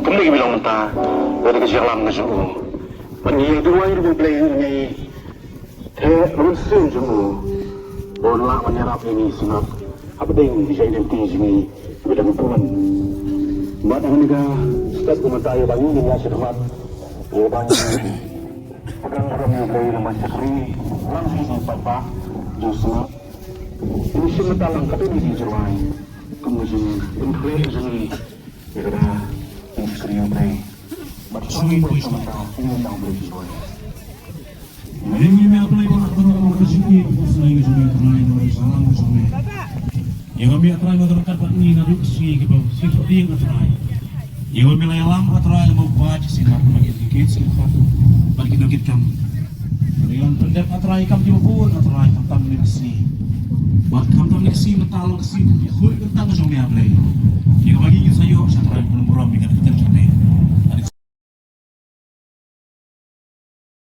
Kung lagi bilang mata, dari kesiang lam na siya mo. Paniyang duwa yung nag-play ngay. Naman sin siya mo. Wala manyarap ini sunat. Apa ding di siya identity sini. Bidang puan. Ba't ang nega start kumatayo bang yun nga siya naman. Yung bang agang orang yung play naman siya kri. Lang siya pa. Diyos na. Ini siya matalang katulad di siya lain. Kemudian inflasi ini kira industri yang baik. Bersama bersama ini yang berjuang. Ini apply ko ako kasi sa inyo sa try no sa lang sa me. Yung kami try mo dapat pa ni na dito sige ba si pati yung try. Yung kami lang try mo ba si na mag-educate sa fato. Pag-educate kam. Yung pendep try kam di mo try tam ni si. Buat kamu ni si mental si hoy tentang sa me apply. Yung bagi sa iyo sa try mo mo